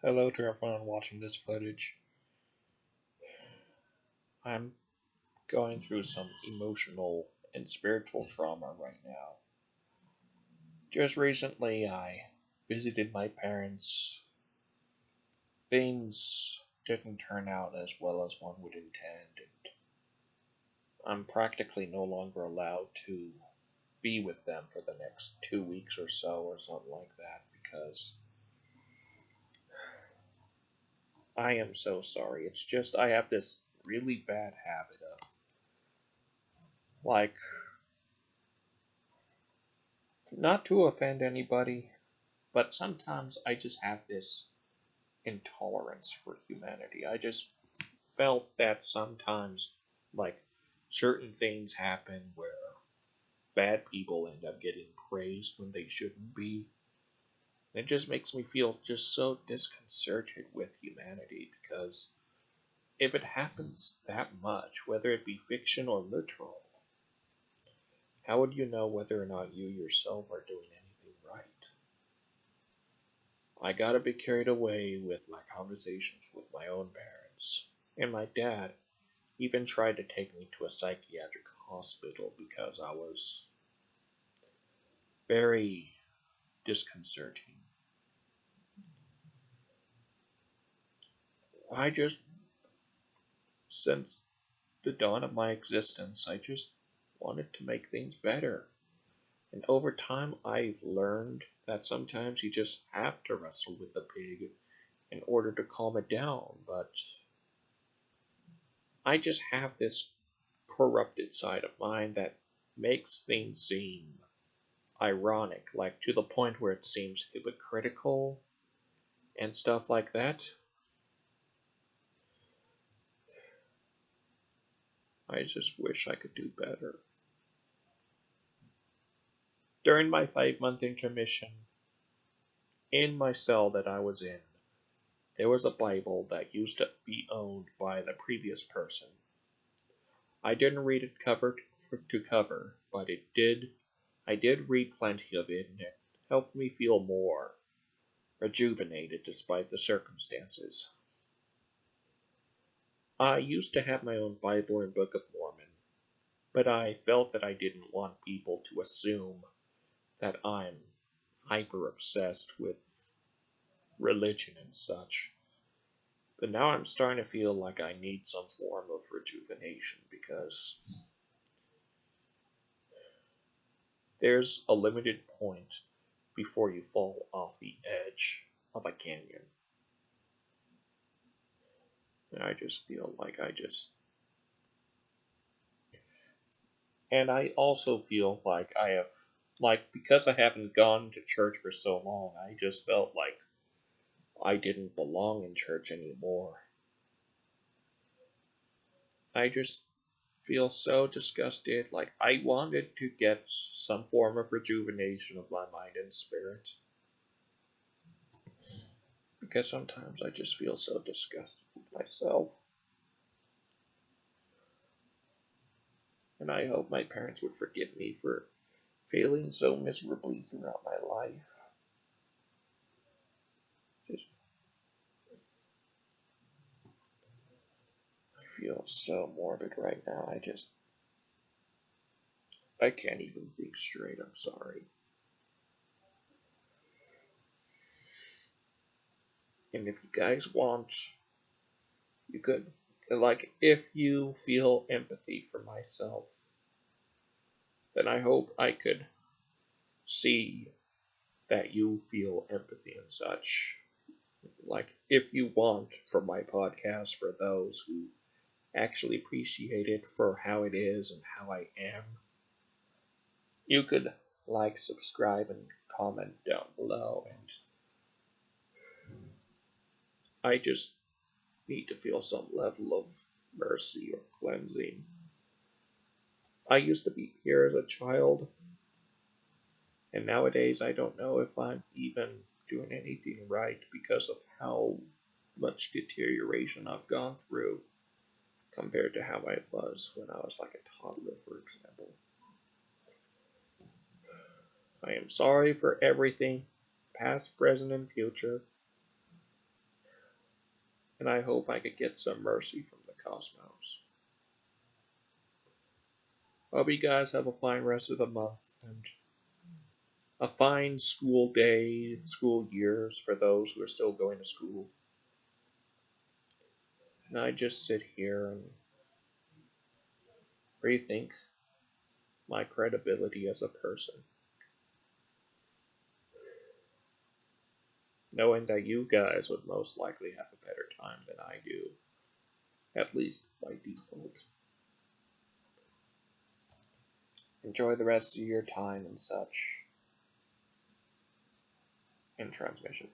Hello to everyone watching this footage. I'm going through some emotional and spiritual trauma right now. Just recently, I visited my parents. Things didn't turn out as well as one would intend, and I'm practically no longer allowed to be with them for the next 2 weeks or so, or something like that, because I am so sorry. It's just I have this really bad habit of, like, not to offend anybody, but sometimes I just have this intolerance for humanity. I just felt that sometimes, like, certain things happen where bad people end up getting praised when they shouldn't be. It just makes me feel just so disconcerted with humanity because if it happens that much, whether it be fiction or literal, how would you know whether or not you yourself are doing anything right? I got a bit carried away with my conversations with my own parents, and my dad even tried to take me to a psychiatric hospital because I was very disconcerting. I just, since the dawn of my existence, I just wanted to make things better. And over time, I've learned that sometimes you just have to wrestle with a pig in order to calm it down, but I just have this corrupted side of mine that makes things seem ironic, like to the point where it seems hypocritical and stuff like that. I just wish I could do better. During my 5 month intermission, in my cell that I was in, there was a Bible that used to be owned by the previous person. I didn't read it cover to cover, but I did read plenty of it, and it helped me feel more rejuvenated despite the circumstances. I used to have my own Bible and Book of Mormon, but I felt that I didn't want people to assume that I'm hyper obsessed with religion and such. But now I'm starting to feel like I need some form of rejuvenation because there's a limited point before you fall off the edge of a canyon. And I just feel like and I also feel like I have, like, because I haven't gone to church for so long, I just felt like I didn't belong in church anymore. I just feel so disgusted. Like, I wanted to get some form of rejuvenation of my mind and spirit. Because sometimes I just feel so disgusted with myself. And I hope my parents would forgive me for failing so miserably throughout my life. Just, I feel so morbid right now. I can't even think straight. I'm sorry. And if you guys want, you could, like, if you feel empathy for myself, then I hope I could see that you feel empathy and such. Like, if you want from my podcast, for those who actually appreciate it for how it is and how I am, you could like, subscribe, and comment down below. And I just need to feel some level of mercy or cleansing. I used to be here as a child, and nowadays I don't know if I'm even doing anything right because of how much deterioration I've gone through compared to how I was when I was like a toddler, for example. I am sorry for everything, past, present, and future. and I hope I could get some mercy from the cosmos. Hope you guys have a fine rest of the month and a fine school day, school years for those who are still going to school. And I just sit here and rethink my credibility as a person, knowing that you guys would most likely have a better time than I do, at least by default. Enjoy the rest of your time and such in transmission.